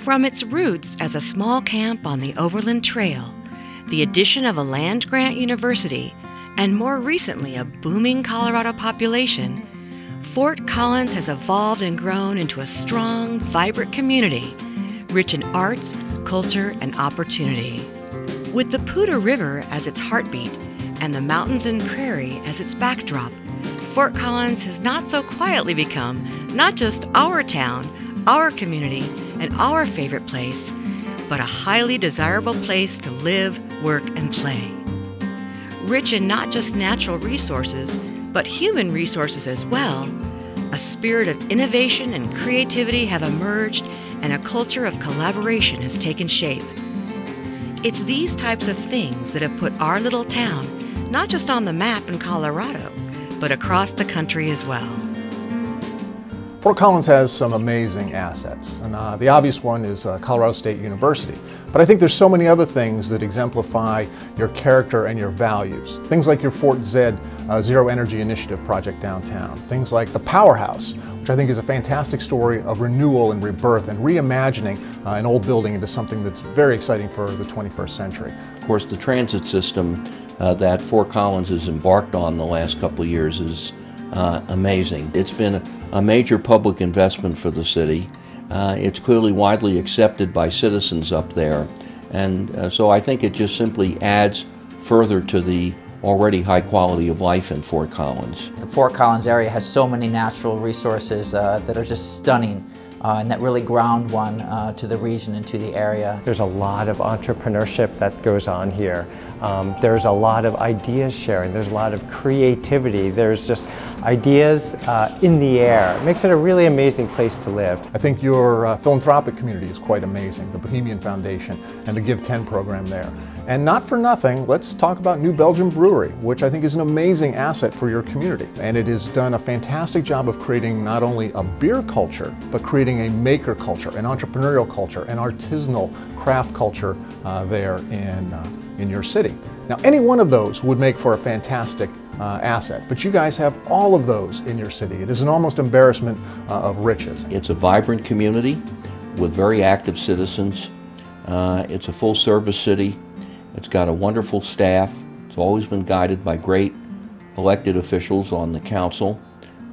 From its roots as a small camp on the Overland Trail, the addition of a land-grant university, and more recently a booming Colorado population, Fort Collins has evolved and grown into a strong, vibrant community, rich in arts, culture, and opportunity. With the Poudre River as its heartbeat and the mountains and prairie as its backdrop, Fort Collins has not so quietly become not just our town, our community, and our favorite place, but a highly desirable place to live, work, and play. Rich in not just natural resources, but human resources as well, a spirit of innovation and creativity have emerged, and a culture of collaboration has taken shape. It's these types of things that have put our little town not just on the map in Colorado, but across the country as well. Fort Collins has some amazing assets, and the obvious one is Colorado State University. But I think there's so many other things that exemplify your character and your values. Things like your Fort Zed Zero Energy Initiative project downtown. Things like the Powerhouse, which I think is a fantastic story of renewal and rebirth and reimagining an old building into something that's very exciting for the 21st century. Of course, the transit system that Fort Collins has embarked on the last couple of years is amazing. It's been a major public investment for the city. It's clearly widely accepted by citizens up there, and so I think it just simply adds further to the already high quality of life in Fort Collins. The Fort Collins area has so many natural resources that are just stunning and that really ground one to the region and to the area. There's a lot of entrepreneurship that goes on here. There's a lot of ideas sharing. There's a lot of creativity. There's just ideas in the air. It makes it a really amazing place to live. I think your philanthropic community is quite amazing, the Bohemian Foundation and the Give 10 program there. And not for nothing, let's talk about New Belgium Brewery, which I think is an amazing asset for your community. And it has done a fantastic job of creating not only a beer culture, but creating a maker culture, an entrepreneurial culture, an artisanal craft culture there in your city. Now, any one of those would make for a fantastic asset, but you guys have all of those in your city. It is an almost embarrassment of riches. It's a vibrant community with very active citizens. It's a full-service city. It's got a wonderful staff. It's always been guided by great elected officials on the council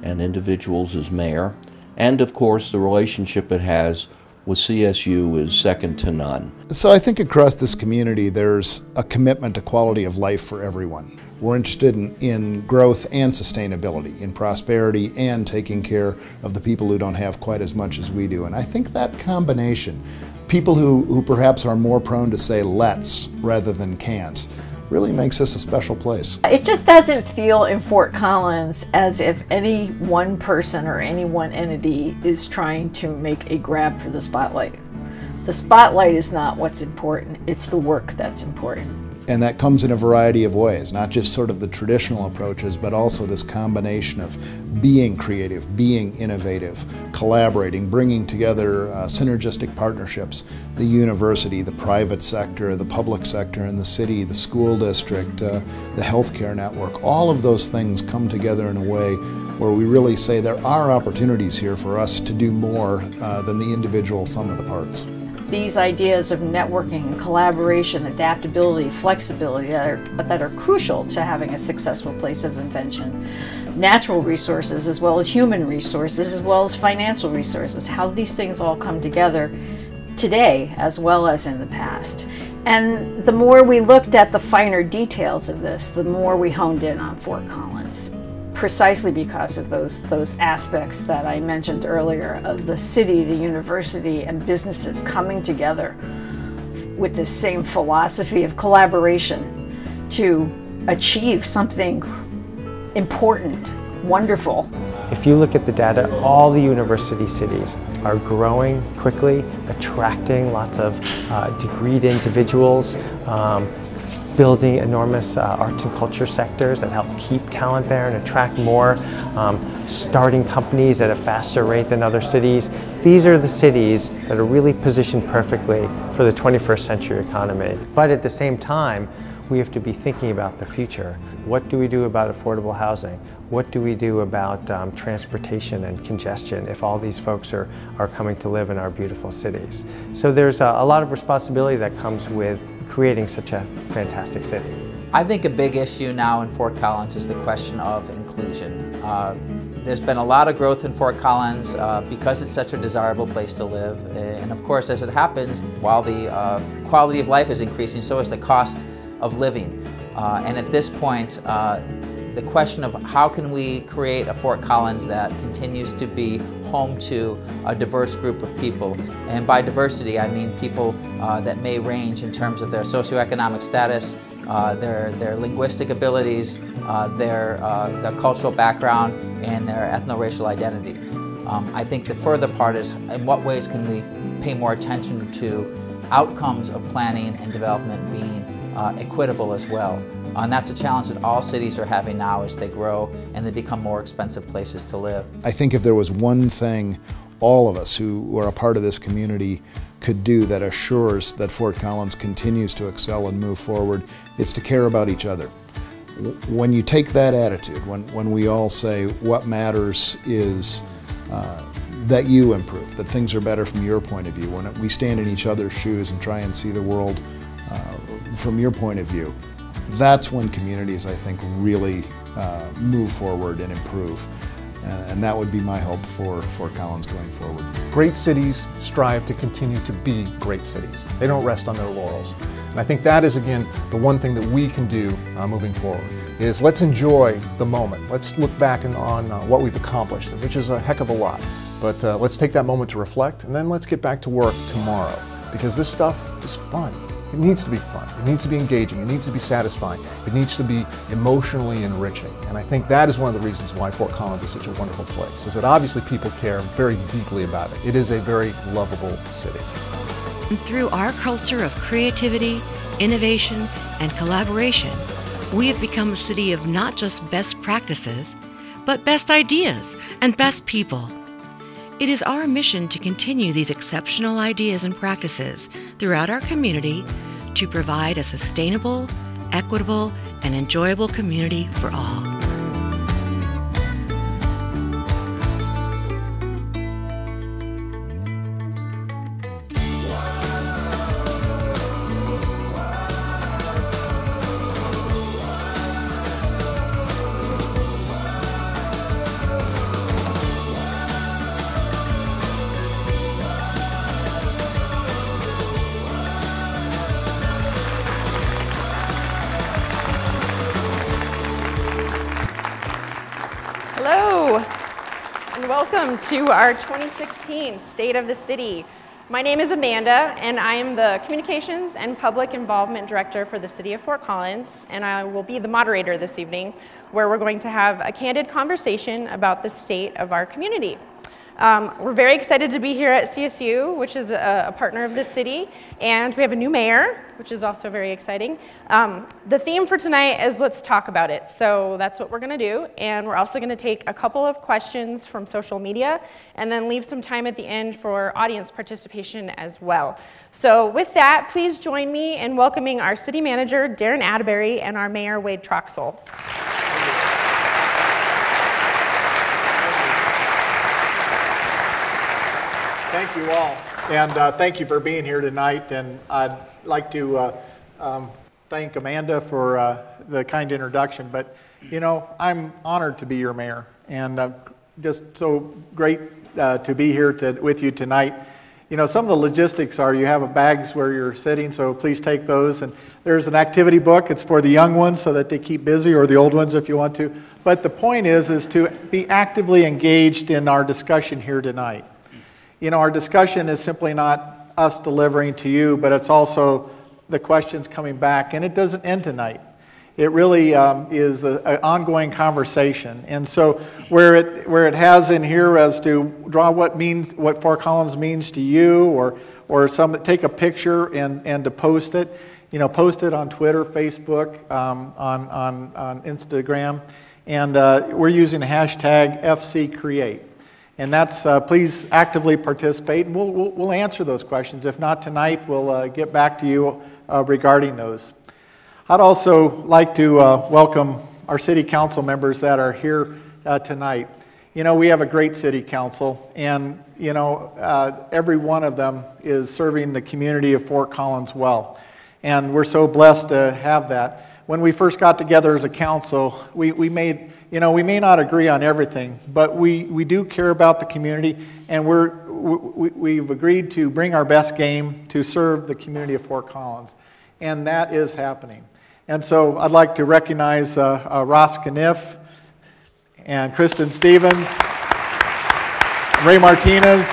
and individuals as mayor. And of course, the relationship it has with CSU is second to none. So I think across this community there's a commitment to quality of life for everyone. We're interested in growth and sustainability, in prosperity and taking care of the people who don't have quite as much as we do. And I think that combination, people who perhaps are more prone to say let's rather than can't, really makes this a special place. It just doesn't feel in Fort Collins as if any one person or any one entity is trying to make a grab for the spotlight. The spotlight is not what's important, it's the work that's important. And that comes in a variety of ways, not just sort of the traditional approaches, but also this combination of being creative, being innovative, collaborating, bringing together synergistic partnerships, the university, the private sector, the public sector in the city, the school district, the healthcare network. All of those things come together in a way where we really say there are opportunities here for us to do more than the individual sum of the parts. These ideas of networking and collaboration, adaptability, flexibility that are crucial to having a successful place of invention. Natural resources as well as human resources as well as financial resources, how these things all come together today as well as in the past. And the more we looked at the finer details of this, the more we honed in on Fort Collins. Precisely because of those aspects that I mentioned earlier of the city, the university, and businesses coming together with this same philosophy of collaboration to achieve something important, wonderful. If you look at the data, all the university cities are growing quickly, attracting lots of degreed individuals, building enormous arts and culture sectors that help keep talent there and attract more, starting companies at a faster rate than other cities. These are the cities that are really positioned perfectly for the 21st century economy. But at the same time, we have to be thinking about the future. What do we do about affordable housing? What do we do about transportation and congestion if all these folks are coming to live in our beautiful cities? So there's a lot of responsibility that comes with creating such a fantastic city. I think a big issue now in Fort Collins is the question of inclusion. There's been a lot of growth in Fort Collins because it's such a desirable place to live. And of course, as it happens, while the quality of life is increasing, so is the cost of living. And at this point, the question of how can we create a Fort Collins that continues to be home to a diverse group of people. And by diversity, I mean people that may range in terms of their socioeconomic status, their linguistic abilities, their cultural background, and their ethno-racial identity. I think the further part is in what ways can we pay more attention to outcomes of planning and development being equitable as well. And that's a challenge that all cities are having now as they grow and they become more expensive places to live. I think if there was one thing all of us who are a part of this community could do that assures that Fort Collins continues to excel and move forward, it's to care about each other. When you take that attitude, when we all say what matters is that you improve, that things are better from your point of view, when we stand in each other's shoes and try and see the world from your point of view, that's when communities, I think, really move forward and improve. And that would be my hope for Fort Collins going forward. Great cities strive to continue to be great cities. They don't rest on their laurels. And I think that is, again, the one thing that we can do moving forward, is let's enjoy the moment. Let's look back on what we've accomplished, which is a heck of a lot. But let's take that moment to reflect, and then let's get back to work tomorrow, because this stuff is fun. It needs to be fun. It needs to be engaging. It needs to be satisfying. It needs to be emotionally enriching. And I think that is one of the reasons why Fort Collins is such a wonderful place, is that obviously people care very deeply about it. It is a very lovable city. Through our culture of creativity, innovation, and collaboration, we have become a city of not just best practices, but best ideas and best people. It is our mission to continue these exceptional ideas and practices throughout our community to provide a sustainable, equitable, and enjoyable community for all. Hello, and welcome to our 2016 State of the City. My name is Amanda, and I am the Communications and Public Involvement Director for the City of Fort Collins, and I will be the moderator this evening, where we're going to have a candid conversation about the state of our community. We're very excited to be here at CSU, which is a partner of the city, and we have a new mayor, which is also very exciting. The theme for tonight is let's talk about it. So that's what we're going to do, and we're also going to take a couple of questions from social media and then leave some time at the end for audience participation as well. So with that, please join me in welcoming our city manager, Darin Atteberry, and our mayor, Wade Troxell. Thank you all, and thank you for being here tonight. And I'd like to thank Amanda for the kind introduction. But you know, I'm honored to be your mayor, and just so great to be here with you tonight. You know, some of the logistics are you have bags where you're sitting, so please take those. And there's an activity book. It's for the young ones so that they keep busy, or the old ones if you want to. But the point is to be actively engaged in our discussion here tonight. You know, our discussion is simply not us delivering to you, but it's also the questions coming back, and it doesn't end tonight. It really is an ongoing conversation. And so where it has in here as to draw what Fort Collins means to you, or take a picture and to post it, you know, post it on Twitter, Facebook, on Instagram, and we're using the hashtag FCCreate. And that's, please actively participate, and we'll answer those questions. If not tonight, we'll get back to you regarding those. I'd also like to welcome our city council members that are here tonight. You know, we have a great city council, and you know, every one of them is serving the community of Fort Collins well. And we're so blessed to have that. When we first got together as a council, we made, you know, we may not agree on everything, but we do care about the community, and we've agreed to bring our best game to serve the community of Fort Collins. And that is happening. And so I'd like to recognize Ross Caniff and Kristen Stevens, Ray Martinez,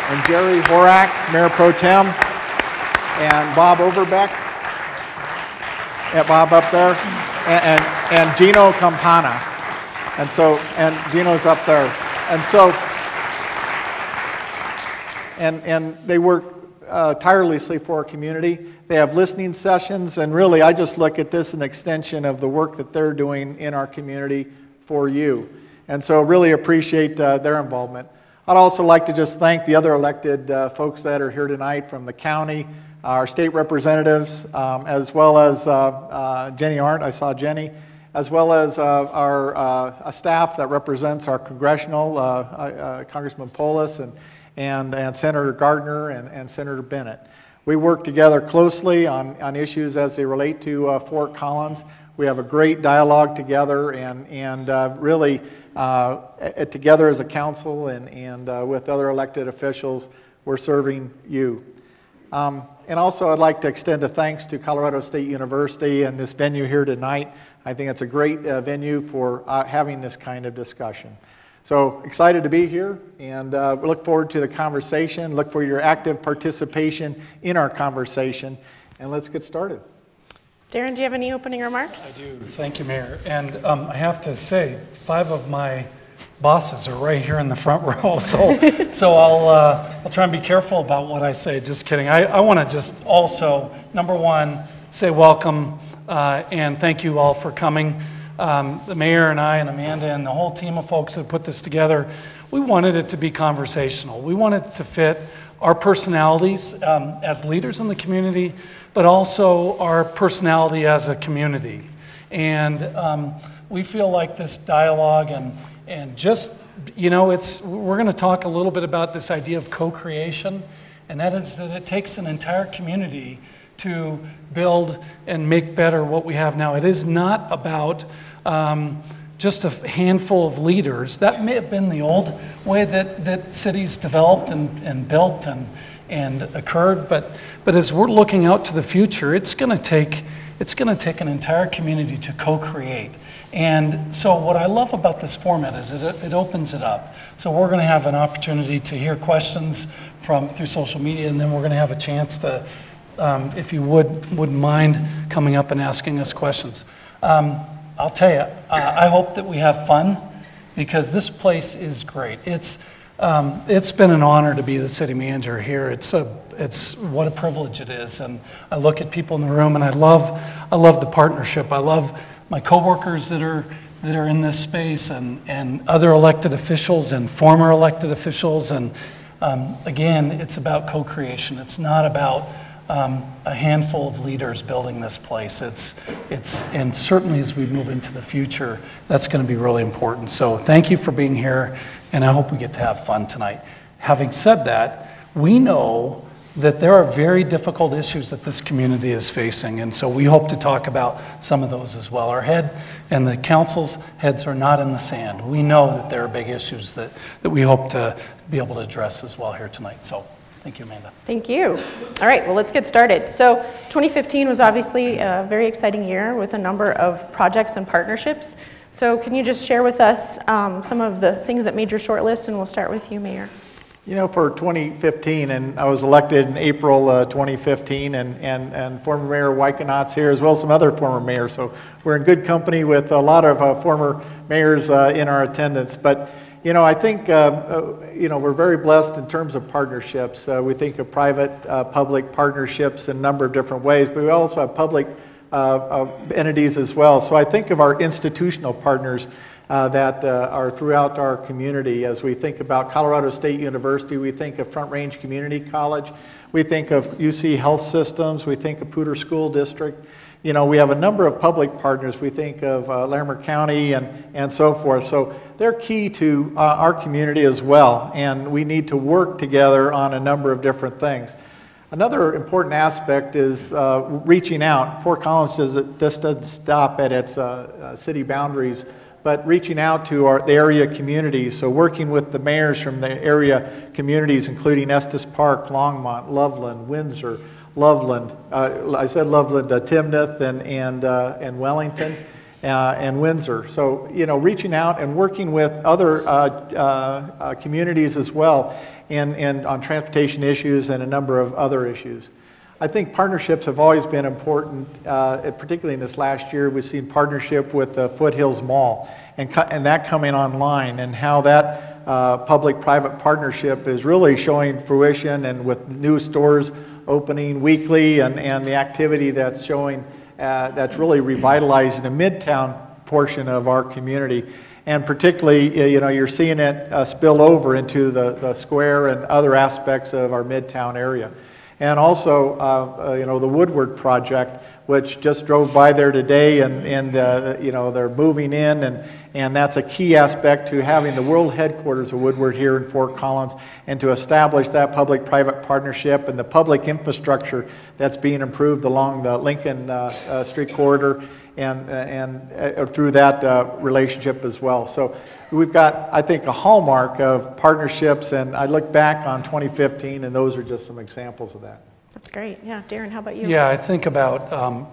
and Jerry Horak, Mayor Pro Tem, and Bob Overbeck, Bob up there, and Gino Campana. And so, and Gino's up there. And so, and they work tirelessly for our community. They have listening sessions, and really I just look at this as an extension of the work that they're doing in our community for you. And so really appreciate their involvement. I'd also like to just thank the other elected folks that are here tonight from the county, our state representatives, as well as Jenny Arndt, I saw Jenny, as well as our staff that represents our congressional, Congressman Polis and Senator Gardner and Senator Bennett. We work together closely on issues as they relate to Fort Collins. We have a great dialogue together and really together as a council and with other elected officials, we're serving you. And also I'd like to extend a thanks to Colorado State University and this venue here tonight. I think it's a great venue for having this kind of discussion. So excited to be here, and we look forward to the conversation, look for your active participation in our conversation, and let's get started. Darin, do you have any opening remarks? I do. Thank you, Mayor. And I have to say, 5 of my bosses are right here in the front row, so I'll try and be careful about what I say. Just kidding. I want to just also, number one, say welcome and thank you all for coming. The mayor and I and Amanda and the whole team of folks that put this together, we wanted it to be conversational. We wanted it to fit our personalities as leaders in the community, but also our personality as a community. And we feel like this dialogue and just, you know, we're going to talk a little bit about this idea of co-creation, and that is that it takes an entire community to build and make better what we have now. It is not about just a handful of leaders. That may have been the old way that cities developed and built and occurred, but as we're looking out to the future, it's going to take an entire community to co-create. And so what I love about this format is it opens it up. So we're going to have an opportunity to hear questions through social media, and then we're going to have a chance to, if you wouldn't mind coming up and asking us questions. I'll tell you, I hope that we have fun, because this place is great. It's been an honor to be the city manager here. It's what a privilege it is, and I look at people in the room, and I love the partnership. I love my coworkers that are in this space, and other elected officials and former elected officials, and again, it's about co-creation. It's not about a handful of leaders building this place. And certainly as we move into the future, that's going to be really important. So thank you for being here, and I hope we get to have fun tonight. Having said that, we know that there are very difficult issues that this community is facing, and so we hope to talk about some of those as well. Our head and the council's heads are not in the sand. We know that there are big issues that we hope to be able to address as well here tonight. So thank you, Amanda. Thank you. All right, well, let's get started. So 2015 was obviously a very exciting year with a number of projects and partnerships. So can you just share with us some of the things that made your short list, and we'll start with you, Mayor. You know, for 2015, and I was elected in April 2015, and former Mayor Wyckonaut's here, as well as some other former mayors. So we're in good company with a lot of former mayors in our attendance. But, you know, I think, you know, we're very blessed in terms of partnerships. We think of private-public partnerships in a number of different ways, but we also have public entities as well. So I think of our institutional partners that are throughout our community. As we think about Colorado State University, we think of Front Range Community College, we think of UC Health Systems, we think of Poudre School District, you know, we have a number of public partners. We think of Larimer County and so forth. So they're key to our community as well, and we need to work together on a number of different things. Another important aspect is reaching out. Fort Collins just doesn't stop at its city boundaries, but reaching out to the area communities. So working with the mayors from the area communities, including Estes Park, Longmont, Loveland, Windsor, Loveland, I said Loveland, Timnath, and Wellington, and Windsor. So, you know, reaching out and working with other communities as well, and on transportation issues and a number of other issues. I think partnerships have always been important, particularly in this last year. We've seen partnership with the Foothills Mall and that coming online, and how that public-private partnership is really showing fruition, and with new stores opening weekly, and the activity that's showing, that's really revitalizing the Midtown portion of our community. And particularly, you know, you're seeing it spill over into the square and other aspects of our Midtown area. And also, you know, the Woodward project, which just drove by there today, and you know, they're moving in, and that's a key aspect to having the world headquarters of Woodward here in Fort Collins, and to establish that public-private partnership and the public infrastructure that's being improved along the Lincoln Street corridor, and through that relationship as well. So we've got, I think, a hallmark of partnerships, and I look back on 2015, and those are just some examples of that. That's great. Yeah, Darin, how about you? Yeah, I think about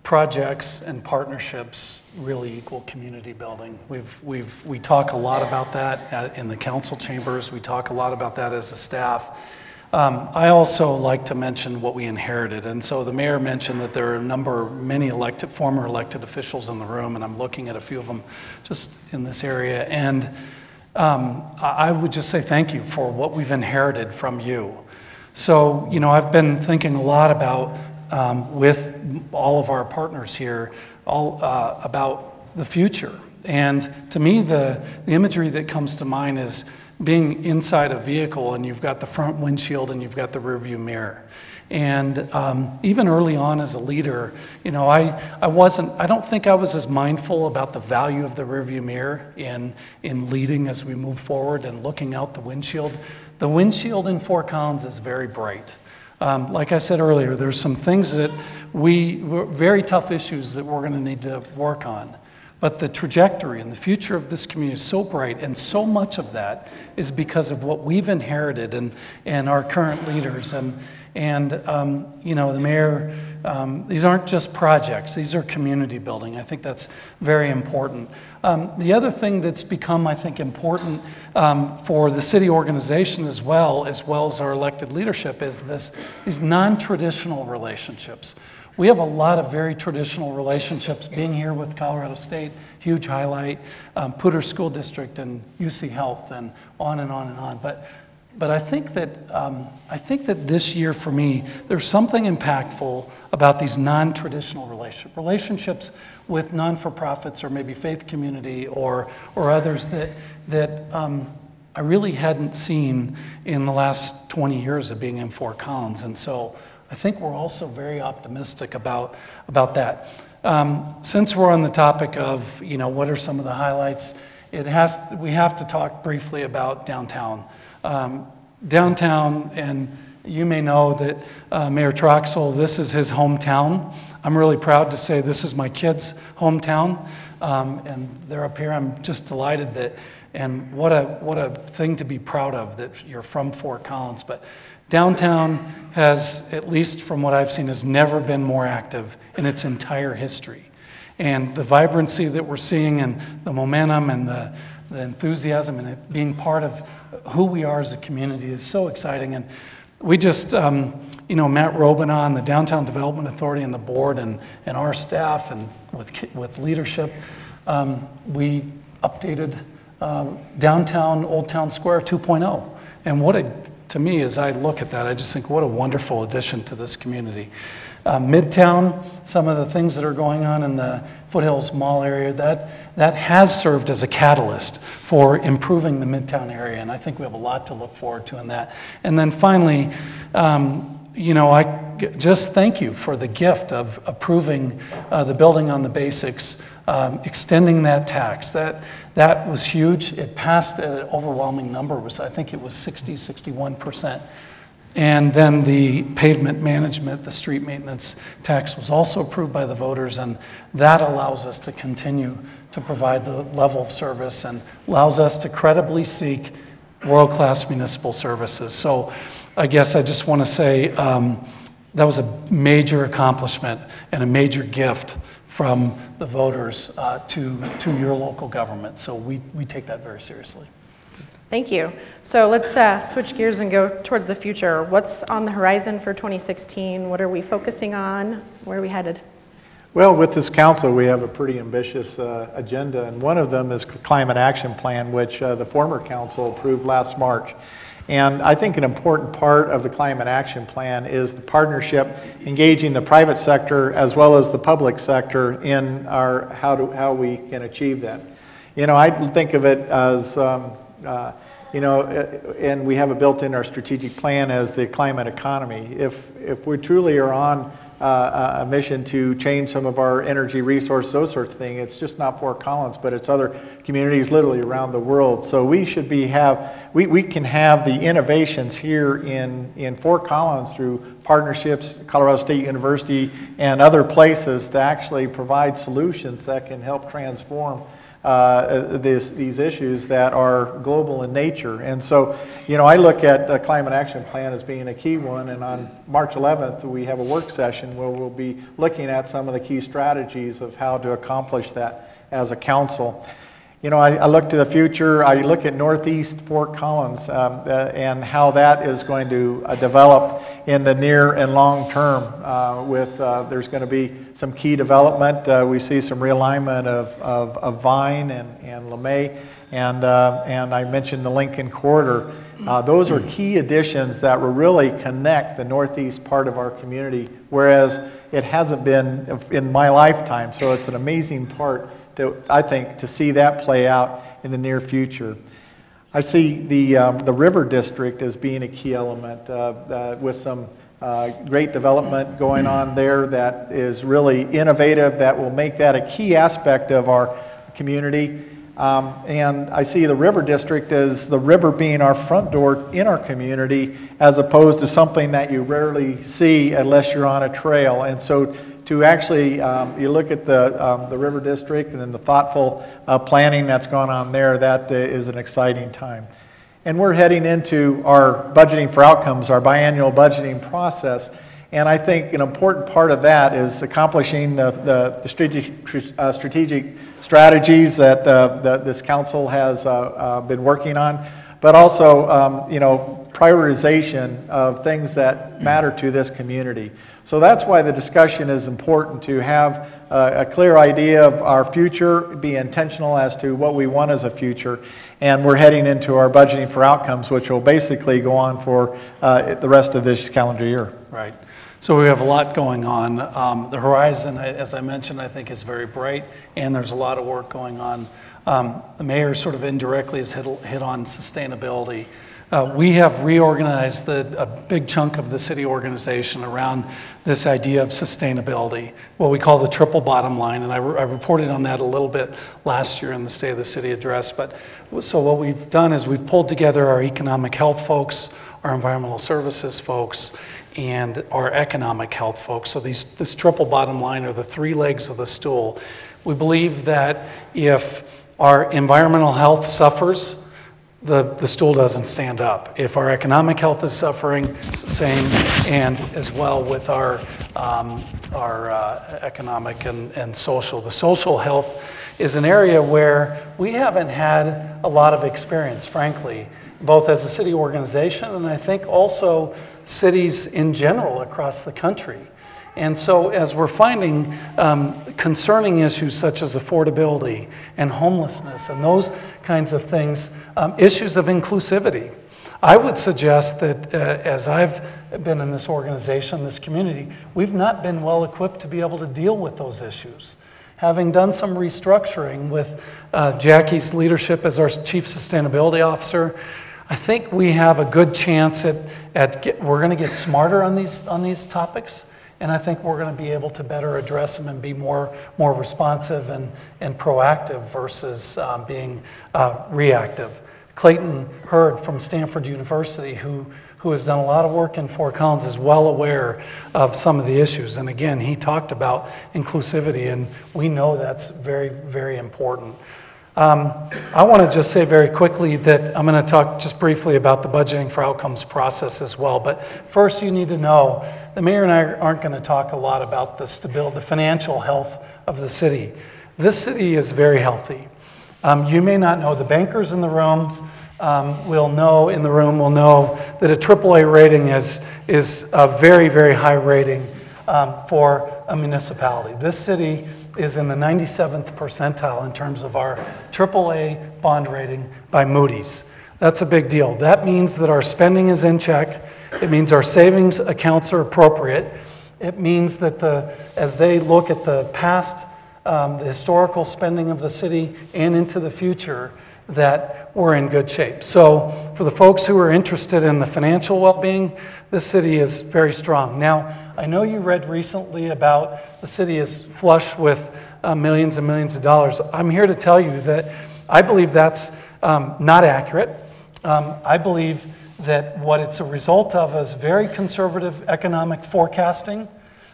projects and partnerships really equal community building. We talk a lot about that in the council chambers. We talk a lot about that as a staff. I also like to mention what we inherited, and so the mayor mentioned that there are many former elected officials in the room, and I'm looking at a few of them just in this area, and I would just say thank you for what we've inherited from you. So, you know, I've been thinking a lot about, with all of our partners here, about the future, and to me the imagery that comes to mind is being inside a vehicle, and you've got the front windshield and you've got the rearview mirror. And even early on as a leader, you know, I don't think I was as mindful about the value of the rearview mirror in leading as we move forward and looking out the windshield. The windshield in Fort Collins is very bright. Like I said earlier, there's some things that very tough issues that we're going to need to work on. But the trajectory and the future of this community is so bright, and so much of that is because of what we've inherited and our current leaders. And you know, the mayor, these aren't just projects, these are community building. I think that's very important. The other thing that's become, I think, important for the city organization as well as our elected leadership is these non-traditional relationships. We have a lot of very traditional relationships. Being here with Colorado State, huge highlight, Poudre School District and UC Health, and on and on and on. But I think that this year for me, there's something impactful about these non-traditional relationships with non-for-profits or maybe faith community or others that I really hadn't seen in the last 20 years of being in Fort Collins. And so I think we're also very optimistic about that. Since we're on the topic of, you know, what are some of the highlights, we have to talk briefly about downtown. Downtown, and you may know that Mayor Troxell, this is his hometown. I'm really proud to say this is my kids' hometown, and they're up here. I'm just delighted that, and what a thing to be proud of, that you're from Fort Collins. But downtown has, at least from what I've seen, has never been more active in its entire history. And the vibrancy that we're seeing, and the momentum, and the enthusiasm, and it being part of who we are as a community is so exciting. And we just, you know, Matt Robina and the Downtown Development Authority and the board and our staff and with leadership, we updated downtown Old Town Square 2.0. And to me, as I look at that, I just think what a wonderful addition to this community. Midtown, some of the things that are going on in the Foothills Mall area, that has served as a catalyst for improving the Midtown area, and I think we have a lot to look forward to in that. And then finally, you know, just thank you for the gift of approving the building on the basics, extending that tax. That was huge. It passed an overwhelming number. I think it was 61%. And then the pavement management, the street maintenance tax was also approved by the voters, and that allows us to continue to provide the level of service and allows us to credibly seek world-class municipal services. So I guess I just want to say that was a major accomplishment and a major gift from the voters to your local government. So we take that very seriously. Thank you. So let's switch gears and go towards the future. What's on the horizon for 2016? What are we focusing on? Where are we headed? Well, with this council, we have a pretty ambitious agenda, and one of them is the Climate Action Plan, which the former council approved last March. And I think an important part of the Climate Action Plan is the partnership, engaging the private sector as well as the public sector in our how we can achieve that. You know, I think of it as you know, and we have it built in our strategic plan as the climate economy. If we truly are on a mission to change some of our energy resources, those sorts of things, it's just not Fort Collins, but it's other communities literally around the world. So we should we can have the innovations here in Fort Collins through partnerships, Colorado State University and other places to actually provide solutions that can help transform these issues that are global in nature. And so, you know, I look at the Climate Action Plan as being a key one, and on March 11th we have a work session where we'll be looking at some of the key strategies of how to accomplish that as a council. You know, I look to the future, I look at Northeast Fort Collins and how that is going to develop in the near and long term there's going to be some key development. We see some realignment of Vine and LeMay, and I mentioned the Lincoln Corridor. Those are key additions that will really connect the northeast part of our community, whereas it hasn't been in my lifetime, so it's an amazing part I think to see that play out in the near future. I see the River District as being a key element with some great development going on there that is really innovative, that will make that a key aspect of our community. And I see the River District as the river being our front door in our community, as opposed to something that you rarely see unless you're on a trail. And so to actually, you look at the River District and then the thoughtful planning that's gone on there, that is an exciting time. And we're heading into our budgeting for outcomes, our biannual budgeting process. And I think an important part of that is accomplishing the strategic strategies that this council has been working on, but also you know, prioritization of things that matter to this community. So that's why the discussion is important, to have a clear idea of our future, be intentional as to what we want as a future, and we're heading into our budgeting for outcomes, which will basically go on for the rest of this calendar year. Right. So we have a lot going on. The horizon, as I mentioned, I think is very bright, and there's a lot of work going on. The mayor sort of indirectly has hit on sustainability. We have reorganized a big chunk of the city organization around this idea of sustainability, what we call the triple bottom line, and I reported on that a little bit last year in the State of the City address. But so what we've done is we've pulled together our economic health folks, our environmental services folks, and our economic health folks. So this triple bottom line are the three legs of the stool. We believe that if our environmental health suffers, the stool doesn't stand up. If our economic health is suffering, same, and as well with our economic and social. The social health is an area where we haven't had a lot of experience, frankly, both as a city organization and I think also cities in general across the country. And so as we're finding concerning issues such as affordability and homelessness and those kinds of things, issues of inclusivity, I would suggest that as I've been in this organization, this community, we've not been well equipped to be able to deal with those issues. Having done some restructuring with Jackie's leadership as our Chief Sustainability Officer, I think we have a good chance we're going to get smarter on these topics, and I think we're going to be able to better address them and be more responsive and proactive versus being reactive. Clayton Hurd from Stanford University, who has done a lot of work in Fort Collins, is well aware of some of the issues. And again, he talked about inclusivity, and we know that's very, very important. I want to just say very quickly that I'm going to talk just briefly about the budgeting for outcomes process as well. But first, you need to know the mayor and I aren't going to talk a lot about the stability, the financial health of the city. This city is very healthy. You may not know, the bankers in the rooms will know that a AAA rating is a very, very high rating for a municipality. This city is in the 97th percentile in terms of our AAA bond rating by Moody's. That's a big deal. That means that our spending is in check. It means our savings accounts are appropriate. It means that as they look at the past, the historical spending of the city and into the future, that we're in good shape. So for the folks who are interested in the financial well-being, this city is very strong. Now, I know you read recently about the city is flush with millions and millions of dollars. I'm here to tell you that I believe that's not accurate. I believe that what it's a result of is very conservative economic forecasting,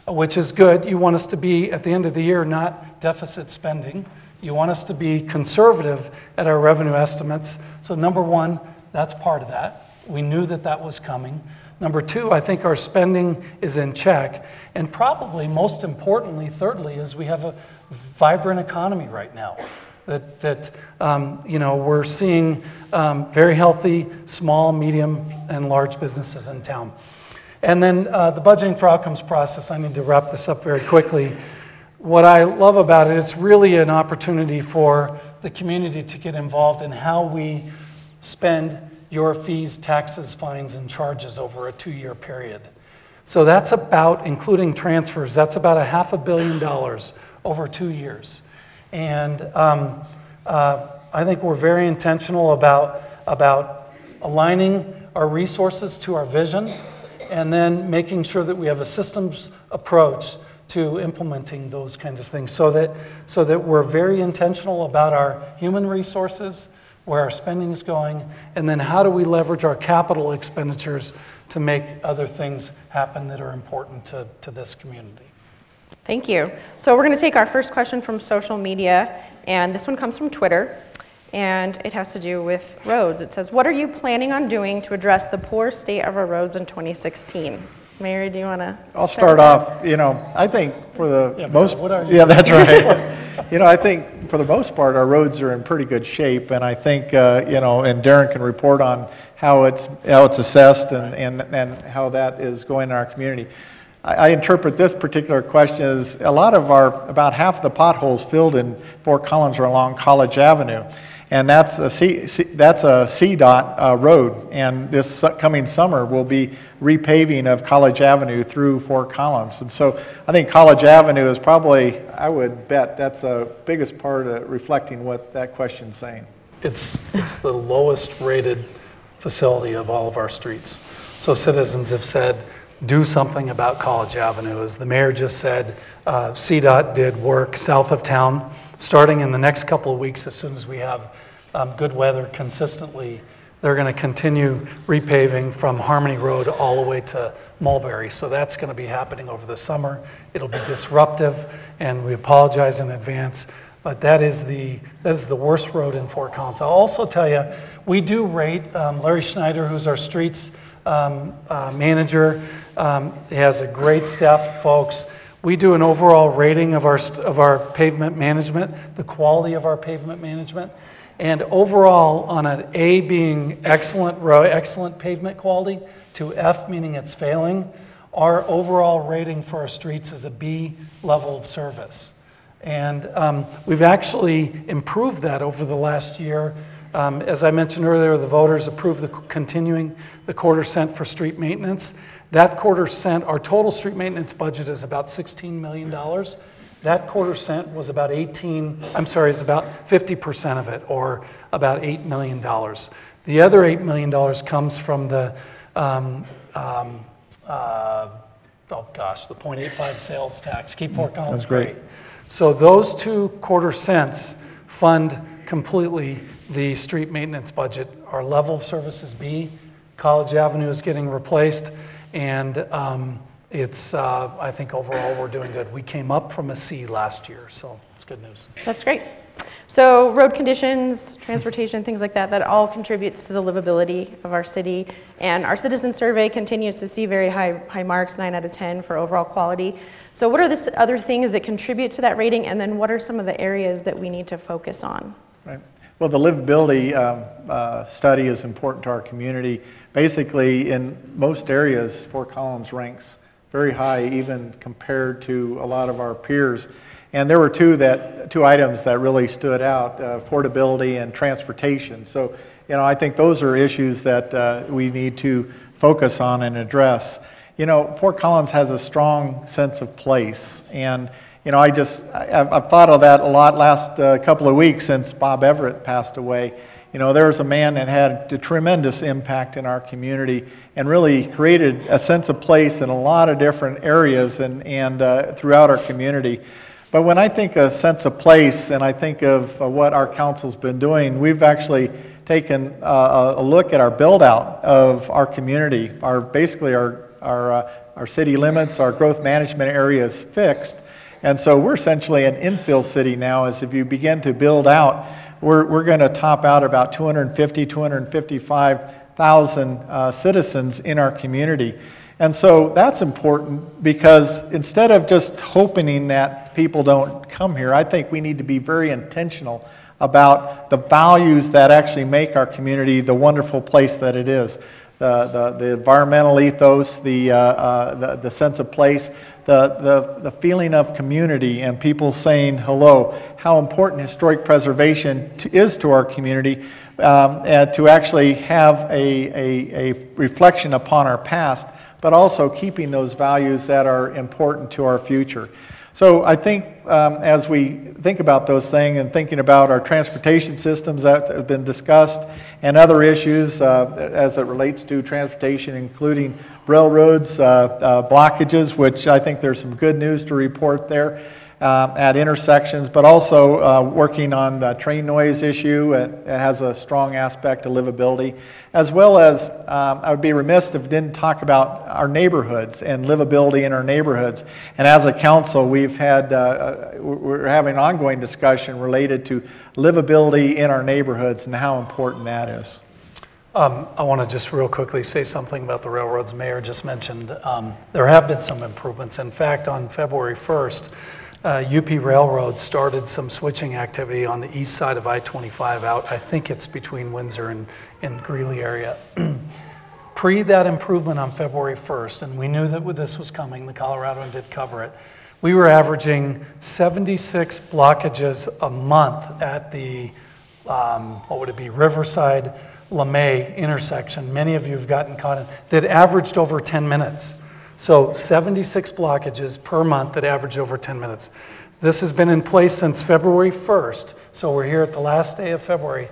which is good. You want us to be, at the end of the year, not deficit spending. You want us to be conservative at our revenue estimates. So number one, that's part of that. We knew that that was coming. Number two, I think our spending is in check. And probably most importantly, thirdly, is we have a vibrant economy right now. We're seeing very healthy small, medium, and large businesses in town. And then the budgeting for outcomes process, I need to wrap this up very quickly. What I love about it, it's really an opportunity for the community to get involved in how we spend your fees, taxes, fines, and charges over a 2-year period. So that's about, including transfers, that's about $500 million over 2 years. And I think we're very intentional about aligning our resources to our vision and then making sure that we have a systems approach to implementing those kinds of things so that we're very intentional about our human resources, where our spending is going, and then how do we leverage our capital expenditures to make other things happen that are important to this community. Thank you. So we're going to take our first question from social media, and this one comes from Twitter, and it has to do with roads. It says, what are you planning on doing to address the poor state of our roads in 2016? Mary, do you want to? I'll start off. I think for the most, that's right. I think for the most part, our roads are in pretty good shape, and I think and Darin can report on how it's assessed and how that is going in our community. I interpret this particular question as about half of the potholes filled in Fort Collins are along College Avenue. And that's a CDOT road, and this coming summer will be repaving of College Avenue through Fort Collins. And so I think College Avenue is probably, I would bet, that's the biggest part of reflecting what that question's saying. It's the lowest rated facility of all of our streets. So citizens have said, do something about College Avenue. As the mayor just said, CDOT did work south of town. Starting in the next couple of weeks, as soon as we have good weather consistently, they're going to continue repaving from Harmony Road all the way to Mulberry. So that's going to be happening over the summer. It'll be disruptive, and we apologize in advance. But that is the worst road in Fort Collins. I'll also tell you, we do rate Larry Schneider, who's our streets manager. He has a great staff of folks. We do an overall rating of our pavement management, the quality of our pavement management, and overall on an A being excellent pavement quality to F meaning it's failing, our overall rating for our streets is a B level of service. And we've actually improved that over the last year. As I mentioned earlier, the voters approved continuing the $0.25 for street maintenance. That $0.25, our total street maintenance budget is about $16 million. That $0.25 was about is about 50% of it, or about $8 million. The other $8 million comes from the oh gosh, the 0.85 sales tax. Keep Fort Collins That's great. So those 2 quarter cents fund completely the street maintenance budget. Our level of service is B. College Avenue is getting replaced, and I think overall we're doing good. We came up from a C last year, so it's good news. That's great. So road conditions, transportation, things like that, that all contributes to the livability of our city. And our citizen survey continues to see very high marks, 9 out of 10 for overall quality. So what are the other things that contribute to that rating, and then what are some of the areas that we need to focus on? Right. Well, the livability study is important to our community. Basically, in most areas, Fort Collins ranks very high, even compared to a lot of our peers. And there were two items that really stood out, affordability and transportation. So, I think those are issues that we need to focus on and address. Fort Collins has a strong sense of place. And, I've thought of that a lot last couple of weeks since Bob Everett passed away. There was a man that had a tremendous impact in our community and really created a sense of place in a lot of different areas and throughout our community. But when I think of sense of place and I think of what our council's been doing, we've actually taken a look at our build out of our community. Basically our city limits, our growth management area is fixed. And so we're essentially an infill city now. As if you begin to build out, we're going to top out about 255,000 citizens in our community. And so that's important because instead of just hoping that people don't come here, I think we need to be very intentional about the values that actually make our community the wonderful place that it is. The environmental ethos, the sense of place, the feeling of community and people saying hello, how important historic preservation is to our community, and to actually have a reflection upon our past, but also keeping those values that are important to our future. So I think as we think about those things and thinking about our transportation systems that have been discussed and other issues as it relates to transportation, including railroads, blockages, which I think there's some good news to report there at intersections, but also working on the train noise issue. It has a strong aspect of livability, as well as I would be remiss if I didn't talk about our neighborhoods and livability in our neighborhoods. And as a council, we're having an ongoing discussion related to livability in our neighborhoods and how important that is. I want to just real quickly say something about the railroads. Mayor just mentioned there have been some improvements. In fact, on February 1st, UP Railroad started some switching activity on the east side of I-25 out. I think it's between Windsor and Greeley area. Pre that improvement on February 1st, and we knew that this was coming, the Coloradoan did cover it, we were averaging 76 blockages a month at the, what would it be, Riverside LeMay intersection. Many of you have gotten caught in, that averaged over 10 minutes. So 76 blockages per month that average over 10 minutes. This has been in place since February 1st. So we're here at the last day of February.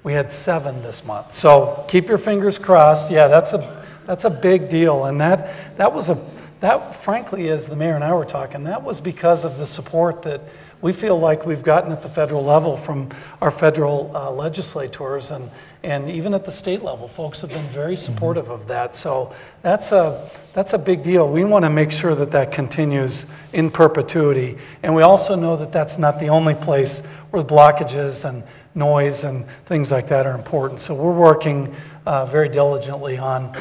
We had 7 this month. So keep your fingers crossed. Yeah, that's a big deal. And that frankly, as the mayor and I were talking, that was because of the support that we feel like we've gotten at the federal level from our federal legislators and even at the state level. Folks have been very supportive of that. So that's a big deal. We want to make sure that that continues in perpetuity. And we also know that that's not the only place where blockages and noise and things like that are important. So we're working very diligently on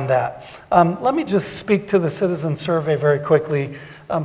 that. Let me just speak to the citizen survey very quickly.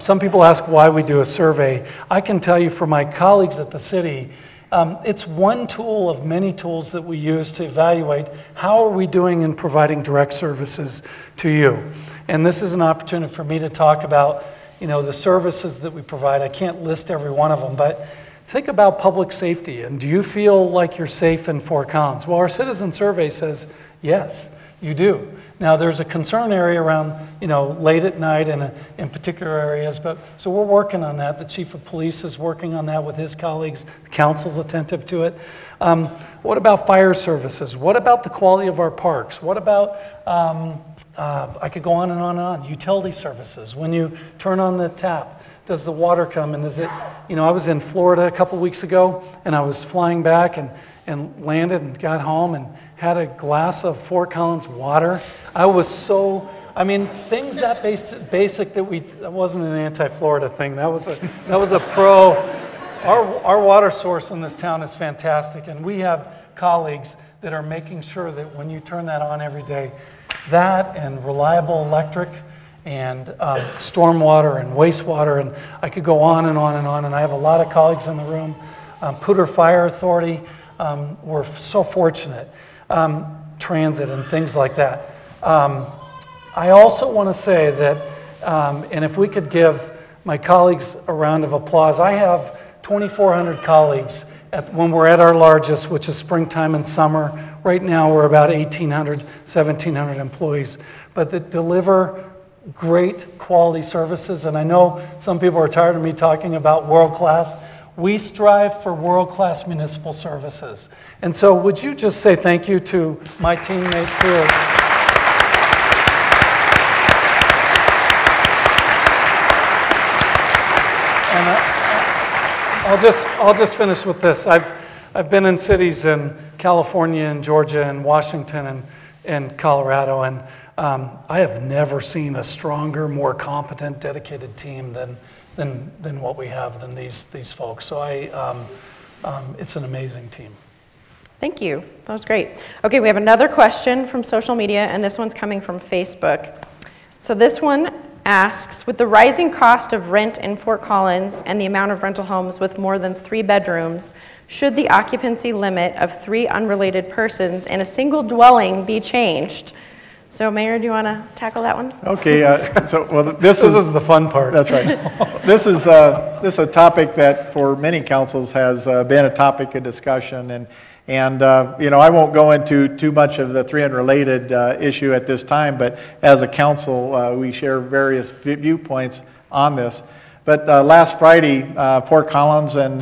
Some people ask why we do a survey. I can tell you for my colleagues at the city, it's one tool of many tools that we use to evaluate how are we doing in providing direct services to you. And this is an opportunity for me to talk about, the services that we provide. I can't list every one of them, but think about public safety. And do you feel like you're safe in Fort Collins? Well, our citizen survey says, yes, you do. Now, there's a concern area around, late at night in particular areas, so we're working on that. The chief of police is working on that with his colleagues. The council's attentive to it. What about fire services? What about the quality of our parks? What about I could go on and on and on. Utility services. When you turn on the tap, does the water come? And is it, you know, I was in Florida a couple weeks ago, and I was flying back and landed and got home and had a glass of Fort Collins water. I was so, I mean, things that basic that wasn't an anti-Florida thing. That was a pro. Our water source in this town is fantastic, and we have colleagues that are making sure that when you turn that on every day, that and reliable electric and stormwater and wastewater, and I could go on and on and on, and I have a lot of colleagues in the room. Poudre Fire Authority, we're so fortunate. Transit and things like that. I also want to say that, and if we could give my colleagues a round of applause, I have 2,400 colleagues when we're at our largest, which is springtime and summer. Right now we're about 1,800, 1,700 employees, but that deliver great quality services. And I know some people are tired of me talking about world-class. We strive for world-class municipal services. And so would you just say thank you to my teammates here? And I'll just finish with this. I've been in cities in California and Georgia and Washington and Colorado, and I have never seen a stronger, more competent, dedicated team than what we have, than these folks. So it's an amazing team. Thank you. That was great. Okay, we have another question from social media, and this one's coming from Facebook. So this one asks, with the rising cost of rent in Fort Collins and the amount of rental homes with more than 3 bedrooms, should the occupancy limit of 3 unrelated persons in a single dwelling be changed? So, Mayor, do you want to tackle that one? Okay. This is the fun part. That's right. This is a topic that for many councils has been a topic of discussion, and you know, I won't go into too much of the 3 unrelated issue at this time, but as a council, we share various viewpoints on this. But last Friday, Fort Collins and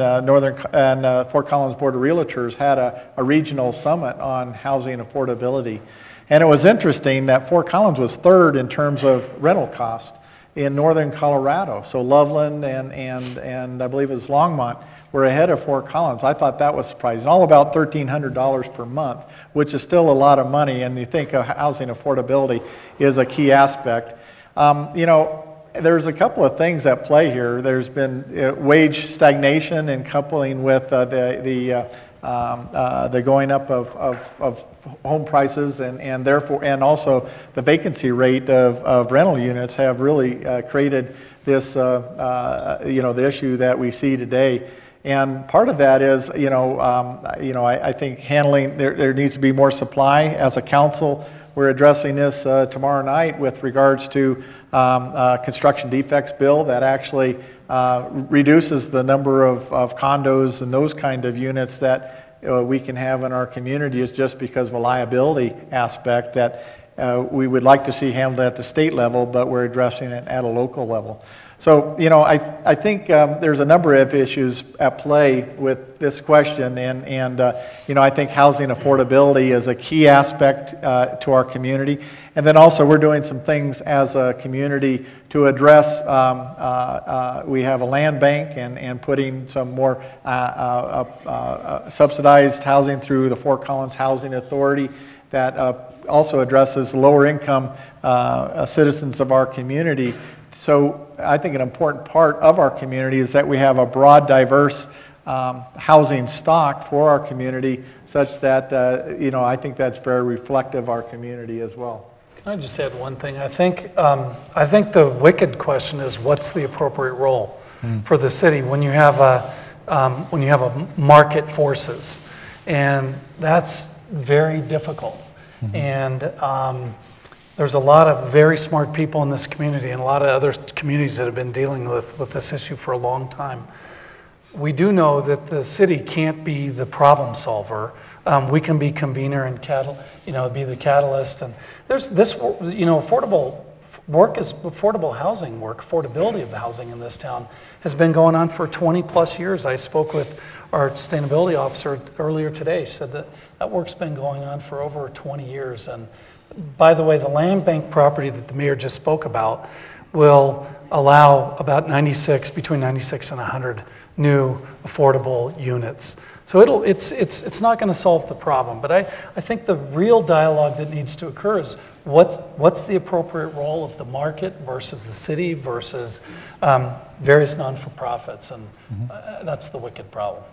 Fort Collins Board of Realtors had a regional summit on housing affordability. And it was interesting that Fort Collins was 3rd in terms of rental cost in northern Colorado. So Loveland and I believe it was Longmont were ahead of Fort Collins. I thought that was surprising. All about $1,300 per month, which is still a lot of money, and you think of housing affordability is a key aspect. You know, there's a couple of things at play here. There's been wage stagnation and coupling with the going up of home prices, and therefore, and also the vacancy rate of rental units have really created this, you know, the issue that we see today. And part of that is, I think handling, there needs to be more supply. As a council, we're addressing this tomorrow night with regards to construction defects bill that actually reduces the number of condos and those kind of units that we can have in our community, is just because of a liability aspect that we would like to see handled at the state level, but we're addressing it at a local level. So, you know, I think there's a number of issues at play with this question, and you know, I think housing affordability is a key aspect to our community. And then also we're doing some things as a community to address, we have a land bank and putting some more subsidized housing through the Fort Collins Housing Authority that also addresses lower income citizens of our community. So I think an important part of our community is that we have a broad, diverse housing stock for our community, such that, you know, I think that's very reflective of our community as well. Can I just add one thing? I think the wicked question is, what's the appropriate role for the city when you have a market forces, and that's very difficult. And there's a lot of very smart people in this community and a lot of other communities that have been dealing with this issue for a long time. We do know that the city can't be the problem solver. We can be convener and be the catalyst. And there's this, you know, affordable housing work, affordability of the housing in this town has been going on for 20 plus years. I spoke with our sustainability officer earlier today. She said that work's been going on for over 20 years. And by the way, the land bank property that the mayor just spoke about will allow about between 96 and 100 new affordable units. So it's not going to solve the problem, but I think the real dialogue that needs to occur is what's the appropriate role of the market versus the city versus various non-for-profits, and that's the wicked problem.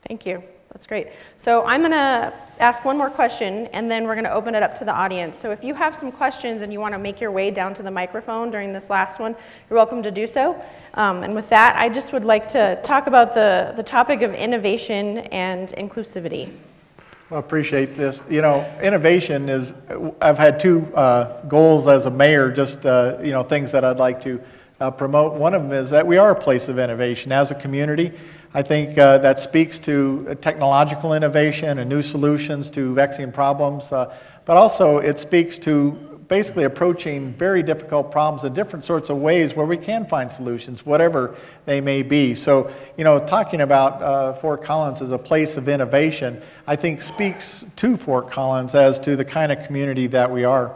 Thank you. That's great. So I'm going to ask one more question, and then we're going to open it up to the audience. So if you have some questions and you want to make your way down to the microphone during this last one, you're welcome to do so. And with that, I just would like to talk about the topic of innovation and inclusivity. Well, I appreciate this. You know, innovation is, I've had two goals as a mayor, just, you know, things that I'd like to promote. One of them is that we are a place of innovation as a community. I think that speaks to technological innovation and new solutions to vexing problems, but also it speaks to basically approaching very difficult problems in different sorts of ways where we can find solutions, whatever they may be. So, you know, talking about Fort Collins as a place of innovation, I think speaks to Fort Collins as to the kind of community that we are.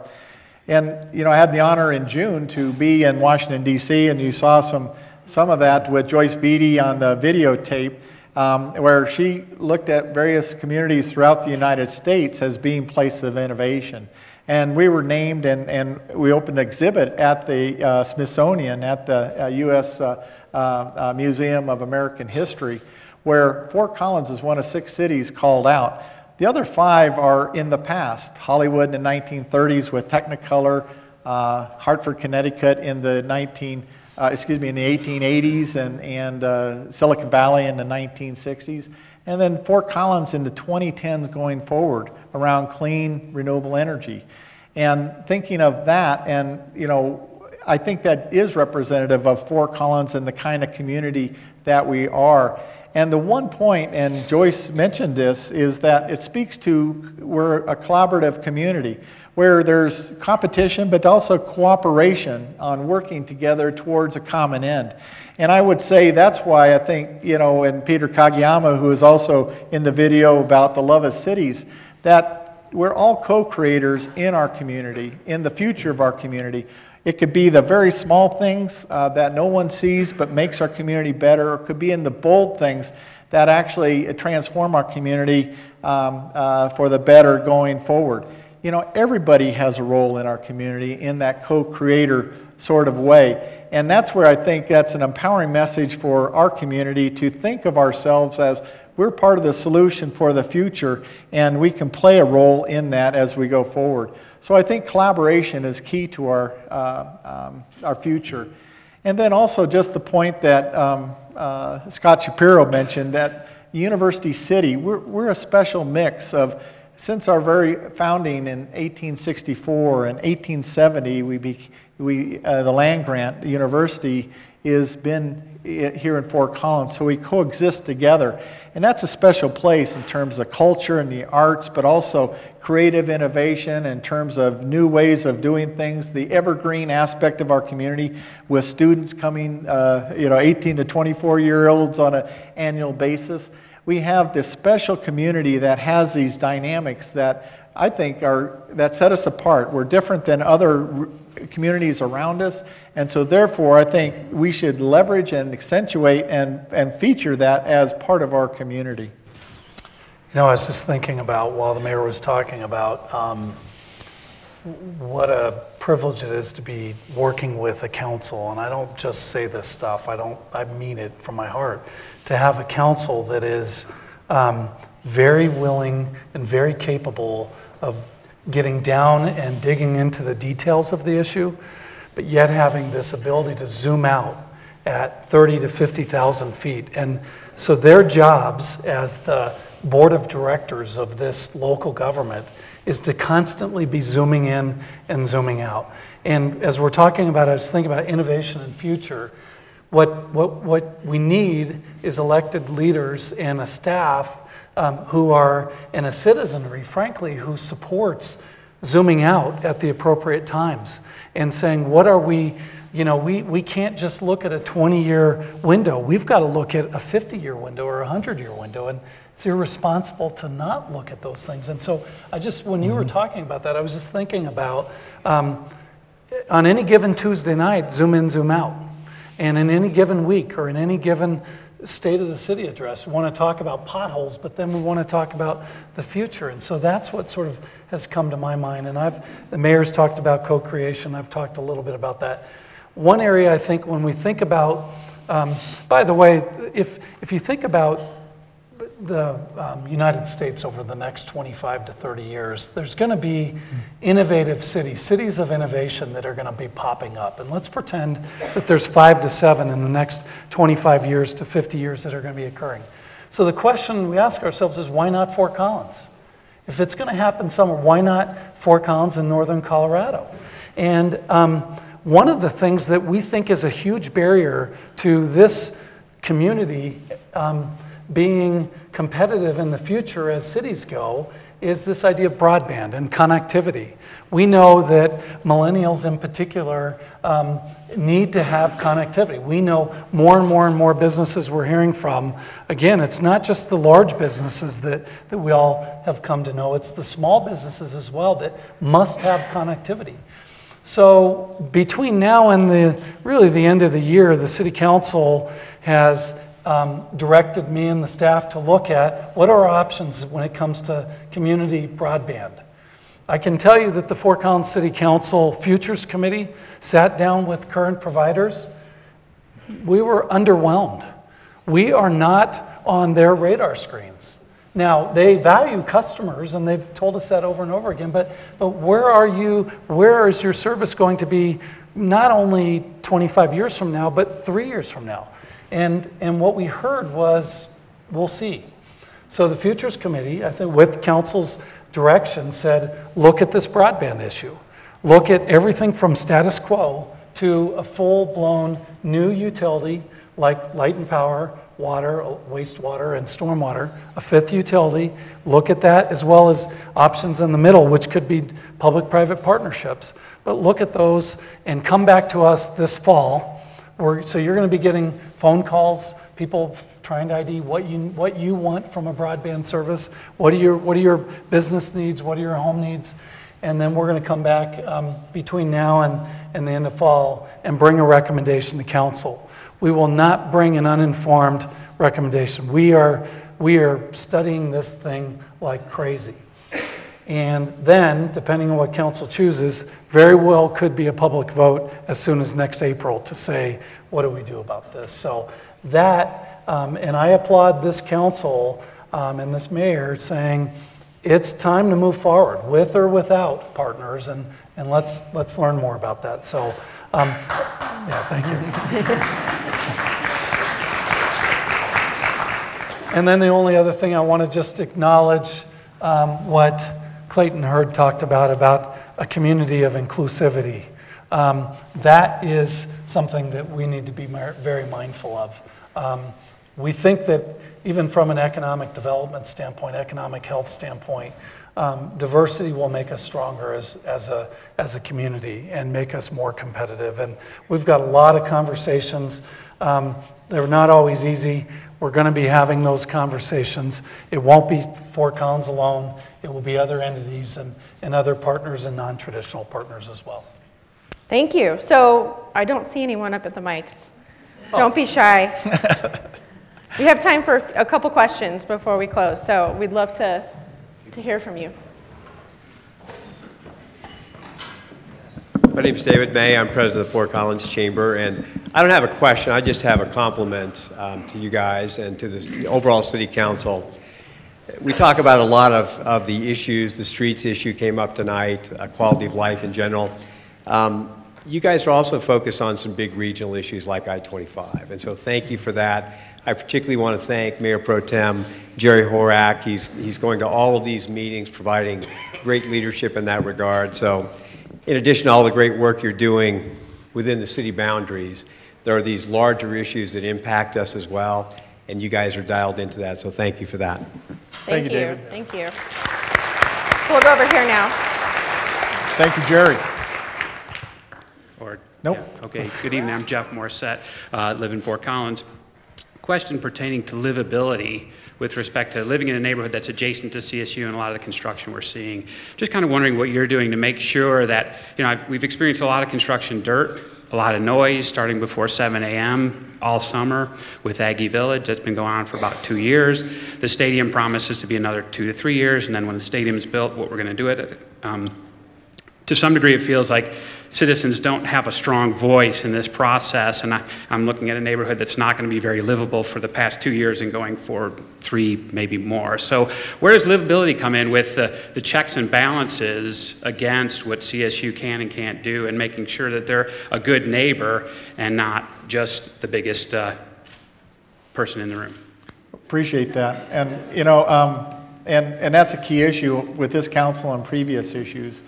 And, you know, I had the honor in June to be in Washington, D.C., and you saw some of that with Joyce Bedi on the videotape, where she looked at various communities throughout the United States as being places of innovation. And we were named, and we opened an exhibit at the Smithsonian, at the U.S. Museum of American History, where Fort Collins is one of 6 cities called out. The other 5 are in the past. Hollywood in the 1930s with Technicolor, Hartford, Connecticut in the in the 1880s, and Silicon Valley in the 1960s, and then Fort Collins in the 2010s going forward around clean, renewable energy. And thinking of that, and you know, I think that is representative of Fort Collins and the kind of community that we are. And the one point, and Joyce mentioned this, is that it speaks to we're a collaborative community where there's competition but also cooperation on working together towards a common end. And I would say that's why I think, you know, and Peter Kageyama, who is also in the video about the love of cities, that we're all co-creators in our community, in the future of our community. It could be the very small things that no one sees but makes our community better, or it could be in the bold things that actually transform our community for the better going forward. You know, everybody has a role in our community in that co-creator sort of way. And that's where I think that's an empowering message for our community to think of ourselves as we're part of the solution for the future, and we can play a role in that as we go forward. So I think collaboration is key to our future. And then also just the point that Scott Shapiro mentioned, that University City, we're a special mix of, since our very founding in 1864 and 1870, the land grant, the university has been here in Fort Collins, so we coexist together. And that's a special place in terms of culture and the arts, but also creative innovation in terms of new ways of doing things, the evergreen aspect of our community with students coming, you know, 18 to 24-year-olds on an annual basis. We have this special community that has these dynamics that I think that set us apart. We're different than other communities around us, and so therefore I think we should leverage and accentuate and feature that as part of our community. You know, I was just thinking about, while the mayor was talking about what a privilege it is to be working with a council, and I don't just say this stuff, I mean it from my heart, to have a council that is very willing and very capable of getting down and digging into the details of the issue, but yet having this ability to zoom out at 30 to 50,000 feet. And so their jobs as the board of directors of this local government is to constantly be zooming in and zooming out. And as we're talking about, I was thinking about innovation and future. What we need is elected leaders and a staff who are, and a citizenry, frankly, who supports zooming out at the appropriate times and saying, what are we, you know, we can't just look at a 20-year window. We've got to look at a 50-year window or a 100-year window It's irresponsible to not look at those things. And so I just, when you were talking about that, I was just thinking about, on any given Tuesday night, zoom in, zoom out. And in any given week or in any given State of the City address, we want to talk about potholes, but then we want to talk about the future. And so that's what sort of has come to my mind. And the mayor's talked about co-creation. I've talked a little bit about that. One area I think when we think about, by the way, if you think about the United States over the next 25 to 30 years, there's going to be innovative cities of innovation that are going to be popping up. And let's pretend that there's 5 to 7 in the next 25 years to 50 years that are going to be occurring. So the question we ask ourselves is, why not Fort Collins? If it's going to happen somewhere, why not Fort Collins in northern Colorado? And one of the things that we think is a huge barrier to this community being competitive in the future as cities go is this idea of broadband and connectivity. We know that millennials in particular need to have connectivity. We know more and more and more businesses we're hearing from. Again, it's not just the large businesses that we all have come to know, it's the small businesses as well that must have connectivity. So between now and really the end of the year, the City Council has directed me and the staff to look at what are our options when it comes to community broadband. I can tell you that the Fort Collins City Council Futures Committee sat down with current providers. We were underwhelmed. We are not on their radar screens. Now, they value customers, and they've told us that over and over again, but where are you, where is your service going to be not only 25 years from now, but 3 years from now? And what we heard was, we'll see. So the Futures Committee, I think with Council's direction, said, look at this broadband issue. Look at everything from status quo to a full-blown new utility like light and power, water, wastewater, and stormwater, a fifth utility. Look at that, as well as options in the middle, which could be public-private partnerships. But look at those and come back to us this fall. So you're going to be getting phone calls, people trying to ID what you want from a broadband service, what are your business needs, what are your home needs, and then we're going to come back between now and the end of fall and bring a recommendation to council. We will not bring an uninformed recommendation. We are studying this thing like crazy. And then, depending on what council chooses, very well could be a public vote as soon as next April to say, what do we do about this? So that, and I applaud this council and this mayor saying, it's time to move forward with or without partners, and let's learn more about that. So, yeah, thank you. And then the only other thing I want to just acknowledge what Clayton Hurd talked about a community of inclusivity. That is something that we need to be very mindful of. We think that even from an economic development standpoint, economic health standpoint, diversity will make us stronger as a community and make us more competitive. And we've got a lot of conversations. They're not always easy. We're going to be having those conversations. It won't be Fort Collins alone. It will be other entities and other partners and non-traditional partners as well. Thank you. So I don't see anyone up at the mics. Don't be shy. We have time for a couple questions before we close, so we'd love to hear from you. My name is David May. I'm president of the Fort Collins Chamber, and I don't have a question. I just have a compliment to you guys and to the overall City Council. We talk about a lot of the issues. The streets issue came up tonight, quality of life in general. You guys are also focused on some big regional issues like I-25, and so thank you for that. I particularly want to thank Mayor Pro Tem Jerry Horak. He's going to all of these meetings, providing great leadership in that regard. So in addition to all the great work you're doing within the city boundaries, there are these larger issues that impact us as well, and you guys are dialed into that, so thank you for that. Thank you, David. Thank you. So we'll go over here now. Thank you, Jerry. Or, nope. Yeah, okay, good evening. I'm Jeff Morissette, live in Fort Collins. question pertaining to livability with respect to living in a neighborhood that's adjacent to CSU and a lot of the construction we're seeing. Just kind of wondering what you're doing to make sure that, we've experienced a lot of construction dirt, a lot of noise starting before 7 a.m. all summer with Aggie Village. That's been going on for about 2 years. The stadium promises to be another 2 to 3 years, and then when the stadium is built, what we're going to do with it. To some degree, it feels like citizens don't have a strong voice in this process, and I'm looking at a neighborhood that's not going to be very livable for the past 2 years and going for 3, maybe more. So where does livability come in with the checks and balances against what CSU can and can't do, and making sure that they're a good neighbor and not just the biggest person in the room? Appreciate that. And, and that's a key issue with this council and previous issues.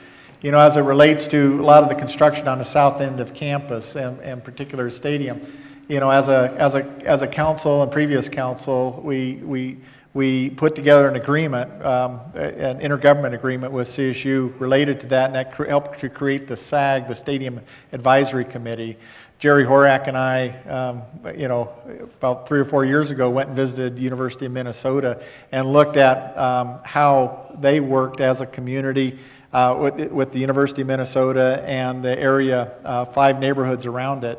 As it relates to a lot of the construction on the south end of campus and particular stadium, as a council and previous council, we put together an agreement, an intergovernment agreement with CSU related to that, and that helped to create the SAG, the Stadium Advisory Committee. Jerry Horak and I, about 3 or 4 years ago, went and visited University of Minnesota and looked at how they worked as a community with the University of Minnesota and the area, 5 neighborhoods around it,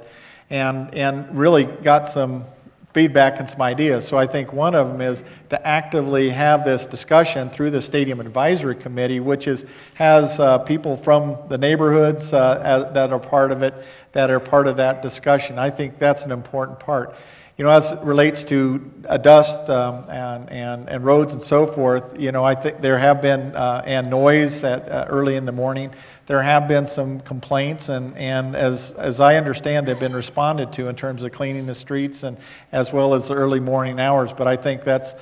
and really got some feedback and some ideas. So I think one of them is to actively have this discussion through the Stadium Advisory Committee, which has people from the neighborhoods that are part of it, that are part of that discussion. I think that's an important part. As it relates to dust and roads and so forth, I think there have been, and noise early in the morning, there have been some complaints, and as I understand, they've been responded to in terms of cleaning the streets and as well as the early morning hours. But I think that's,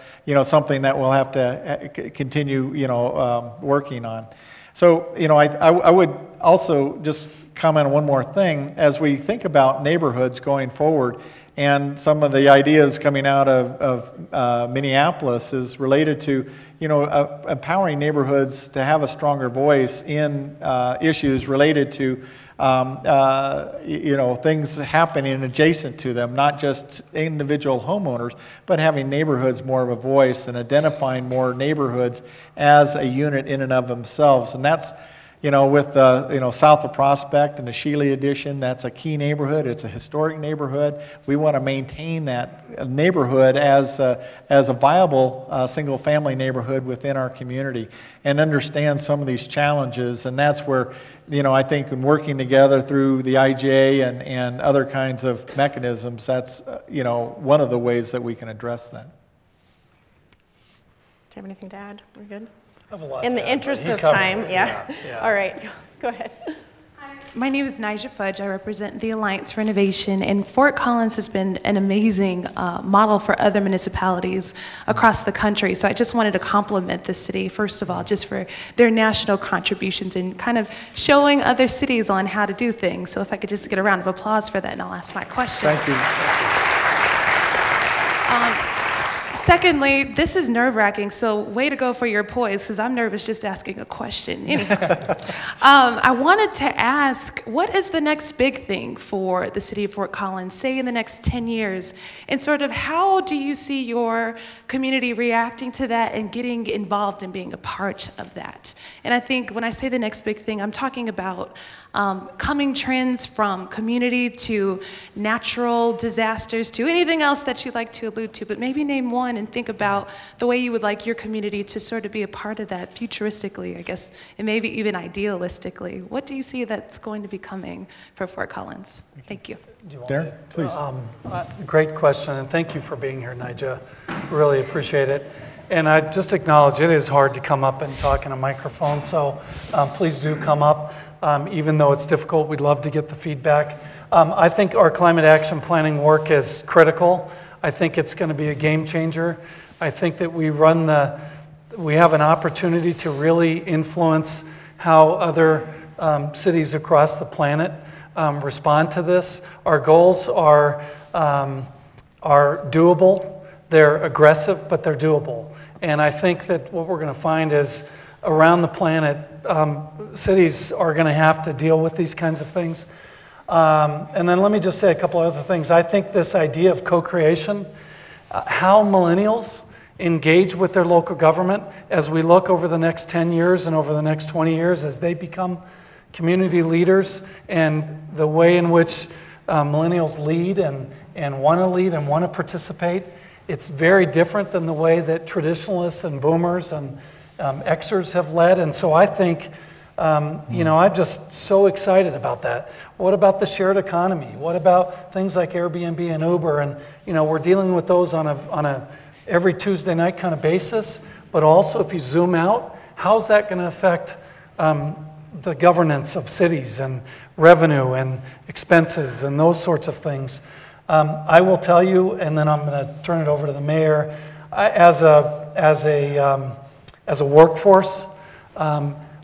something that we'll have to continue, working on. So, I would also just comment on one more thing. As we think about neighborhoods going forward, and some of the ideas coming out of Minneapolis is related to, empowering neighborhoods to have a stronger voice in issues related to, things happening adjacent to them, not just individual homeowners, but having neighborhoods more of a voice and identifying more neighborhoods as a unit in and of themselves. And that's, with south of Prospect and the Shealy addition, that's a key neighborhood. It's a historic neighborhood. We want to maintain that neighborhood as a viable single-family neighborhood within our community and understand some of these challenges. And that's where, I think in working together through the IGA and other kinds of mechanisms, that's, one of the ways that we can address that. Do you have anything to add? We're good? I have a lot in the interest of time, yeah. All right, go ahead. Hi, my name is Nija Fudge. I represent the Alliance for Innovation, and Fort Collins has been an amazing model for other municipalities across the country. So I just wanted to compliment the city, first of all, just for their national contributions and kind of showing other cities on how to do things. So if I could just get a round of applause for that, and I'll ask my question. Thank you. Secondly, this is nerve-wracking, so way to go for your poise, because I'm nervous just asking a question. Anyhow, I wanted to ask, what is the next big thing for the city of Fort Collins, say in the next 10 years? And sort of how do you see your community reacting to that and getting involved and being a part of that? And I think when I say the next big thing, I'm talking about coming trends from community to natural disasters to anything else that you'd like to allude to, but maybe name one and think about the way you would like your community to sort of be a part of that futuristically, I guess, and maybe even idealistically. What do you see that's going to be coming for Fort Collins? Thank you. Darin, please. Great question, and thank you for being here, Nija. Really appreciate it. And I just acknowledge it is hard to come up and talk in a microphone, so please do come up. Even though it's difficult, we'd love to get the feedback. I think our climate action planning work is critical. I think it's going to be a game changer. I think that we have an opportunity to really influence how other cities across the planet respond to this. Our goals are doable. They're aggressive, but they're doable. And I think that what we're going to find is around the planet, cities are going to have to deal with these kinds of things. And then let me just say a couple other things. I think this idea of co-creation how millennials engage with their local government as we look over the next 10 years and over the next 20 years as they become community leaders, and the way in which millennials lead and want to lead and want to participate. It's very different than the way that traditionalists and boomers and Xers have led. And so I think, I'm just so excited about that. What about the shared economy? What about things like Airbnb and Uber? And, we're dealing with those on a every Tuesday night kind of basis. But also, if you zoom out, how's that going to affect the governance of cities and revenue and expenses and those sorts of things? I will tell you, and then I'm going to turn it over to the mayor. As a workforce,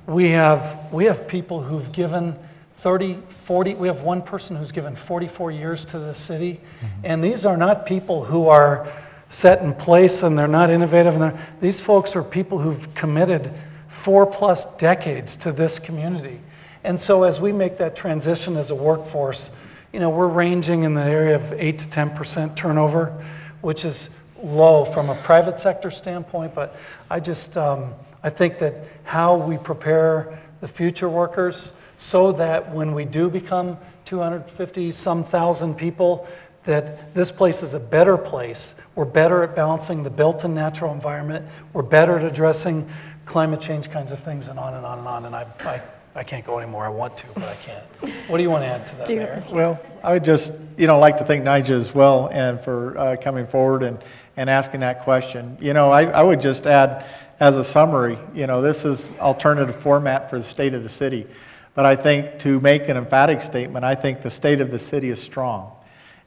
we have people who've given 30, 40. We have one person who's given 44 years to the city, and these are not people who are set in place and they're not innovative. And these folks are people who've committed 4+ decades to this community. And so as we make that transition as a workforce, we're ranging in the area of 8 to 10% turnover, which is low from a private sector standpoint. But I think that how we prepare the future workers so that when we do become 250-some thousand people, that this place is a better place. We're better at balancing the built-in natural environment. We're better at addressing climate change kinds of things, and on and on and on. And I can't go anymore. I want to, but I can't. What do you want to add to that, Mayor? Well, I would just, like to thank Nigel as well, and for coming forward and asking that question. I would just add, as a summary, this is alternative format for the state of the city. But I think to make an emphatic statement, I think the state of the city is strong.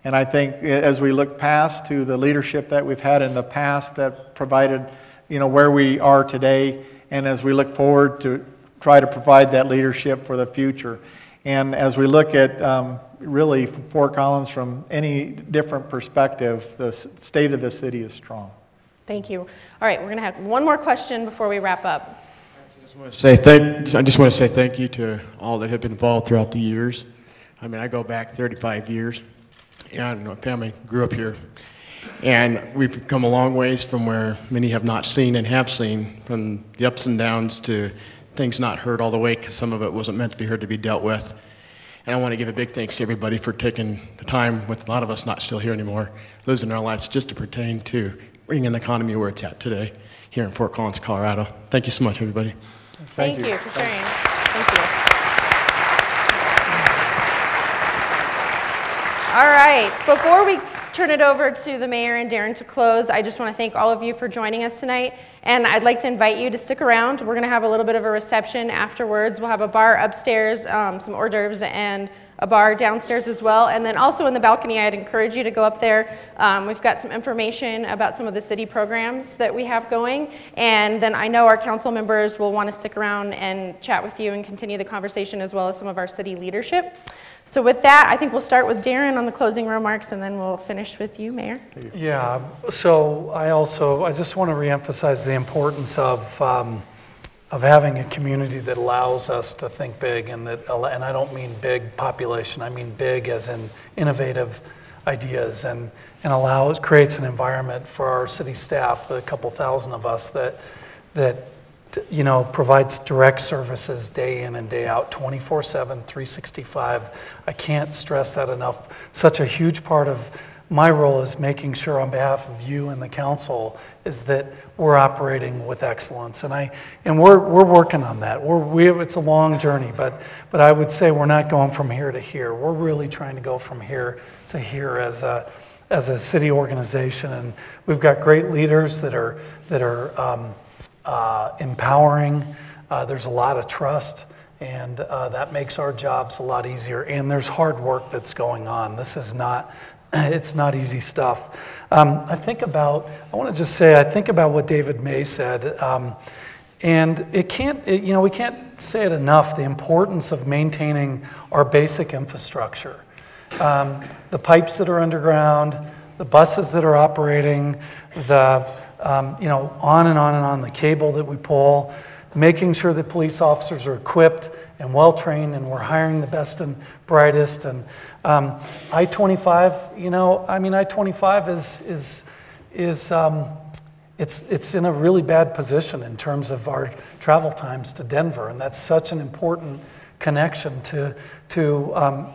And I think as we look past to the leadership that we've had in the past that provided, where we are today, and as we look forward to try to provide that leadership for the future. And as we look at really Fort Collins from any different perspective, the state of the city is strong. Thank you. All right, we're going to have one more question before we wrap up. I just want to say thank you to all that have been involved throughout the years. I mean, I go back 35 years, and my family grew up here. And we've come a long ways from where many have not seen and have seen, from the ups and downs to things not heard all the way, because some of it wasn't meant to be heard, to be dealt with. And I want to give a big thanks to everybody for taking the time, with a lot of us not still here anymore, losing our lives just to pertain to bringing the economy where it's at today here in Fort Collins, Colorado. Thank you so much, everybody. Thank you for sharing. Thank you. All right, before we turn it over to the mayor and Darin to close, I just want to thank all of you for joining us tonight. And I'd like to invite you to stick around. We're going to have a little bit of a reception afterwards. We'll have a bar upstairs, some hors d'oeuvres, and a bar downstairs as well. And then also in the balcony, I'd encourage you to go up there. We've got some information about some of the city programs that we have going. And then I know our council members will want to stick around and chat with you and continue the conversation, as well as some of our city leadership. So with that, I think we'll start with Darin on the closing remarks, and then we'll finish with you, Mayor. Yeah, so I just want to reemphasize the importance of having a community that allows us to think big, and I don't mean big population, I mean big as in innovative ideas, and creates an environment for our city staff, the couple thousand of us that provides direct services day in and day out, 24/7, 365. I can't stress that enough. Such a huge part of my role is making sure, on behalf of you and the council, is that we're operating with excellence, and we're working on that. It's a long journey, but I would say we're not going from here to here. We're really trying to go from here to here as a city organization, and we've got great leaders that are empowering. There's a lot of trust, and that makes our jobs a lot easier. And there's hard work that's going on. It's not easy stuff. I want to just say, I think about what David May said, and we can't say it enough, the importance of maintaining our basic infrastructure. The pipes that are underground, the buses that are operating, on and on and on, the cable that we pull, making sure that police officers are equipped and well-trained, and we're hiring the best and brightest. And I-25, I-25 is it's in a really bad position in terms of our travel times to Denver, and that's such an important connection to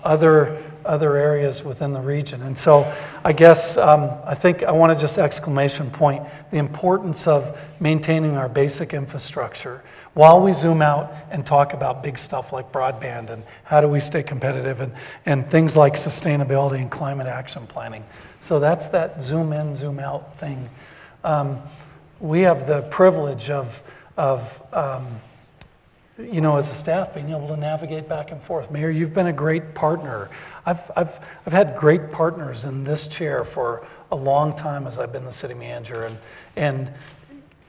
other areas within the region. And so I guess I think I want to just exclamation point the importance of maintaining our basic infrastructure while we zoom out and talk about big stuff like broadband and how do we stay competitive and things like sustainability and climate action planning. So that's that zoom in, zoom out thing. We have the privilege of you know, as a staff, being able to navigate back and forth. Mayor, you've been a great partner. I've had great partners in this chair for a long time as I've been the city manager, and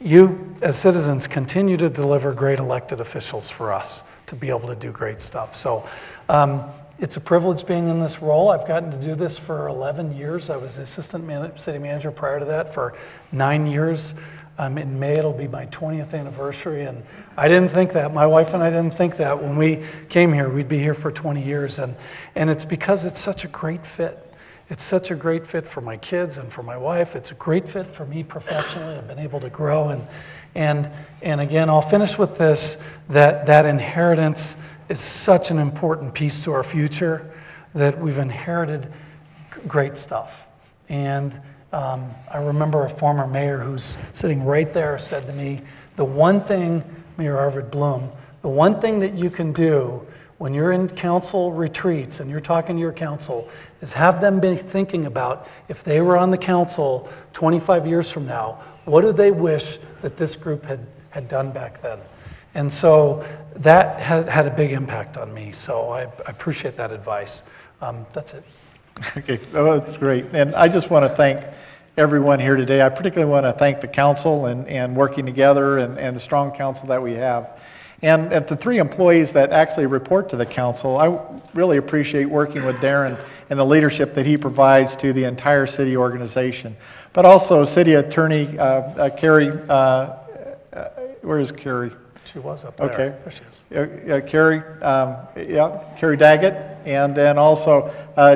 you, as citizens, continue to deliver great elected officials for us to be able to do great stuff. So it's a privilege being in this role. I've gotten to do this for 11 years. I was the assistant city manager prior to that for 9 years. In May, it'll be my 20th anniversary, and I didn't think that. My wife and I didn't think that when we came here, we'd be here for 20 years, and it's because it's such a great fit. It's such a great fit for my kids and for my wife. It's a great fit for me professionally. I've been able to grow, and again, I'll finish with this, that inheritance is such an important piece to our future, that we've inherited great stuff. And I remember a former mayor who's sitting right there said to me, the one thing, Mayor Arvid Bloom, the one thing that you can do when you're in council retreats and you're talking to your council is have them be thinking about if they were on the council 25 years from now, what do they wish that this group had done back then? And so that had a big impact on me, so I appreciate that advice. That's it. Okay, oh, that's great. And I just want to thank everyone here today. I particularly want to thank the council and working together and the strong council that we have. And at the 3 employees that actually report to the council, I really appreciate working with Darin and the leadership that he provides to the entire city organization. But also City Attorney Carrie, where is Carrie? She was up there. Okay. There she is. Carrie Daggett, and then also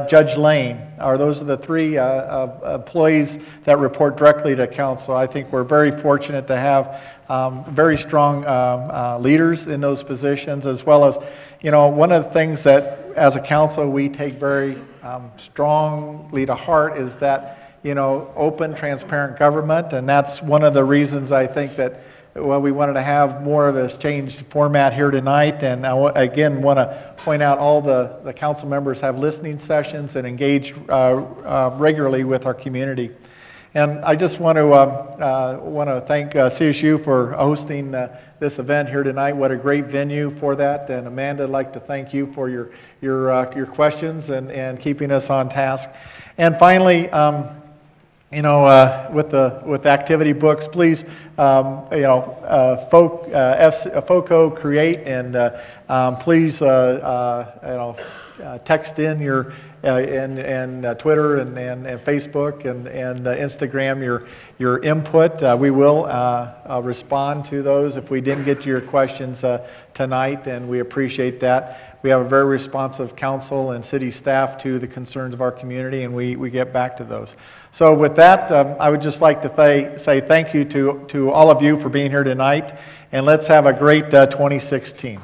Judge Lane. Those are the 3 employees that report directly to council. I think we're very fortunate to have very strong leaders in those positions, as well as, you know, one of the things that as a council we take very strongly to heart is that, you know, open, transparent government, and that's one of the reasons I think that we wanted to have more of this changed format here tonight. And I again want to point out all the council members have listening sessions and engage regularly with our community. And I just want to thank CSU for hosting this event here tonight. What a great venue for that. And Amanda, I'd like to thank you for your questions and keeping us on task. And finally, you know, with the activity books, please, you know, FOCO create, and please, you know, text in your and Twitter and Facebook and Instagram your input. We will respond to those if we didn't get to your questions tonight, and we appreciate that. We have a very responsive council and city staff to the concerns of our community, and we get back to those. So with that, I would just like to say thank you to all of you for being here tonight, and let's have a great 2016.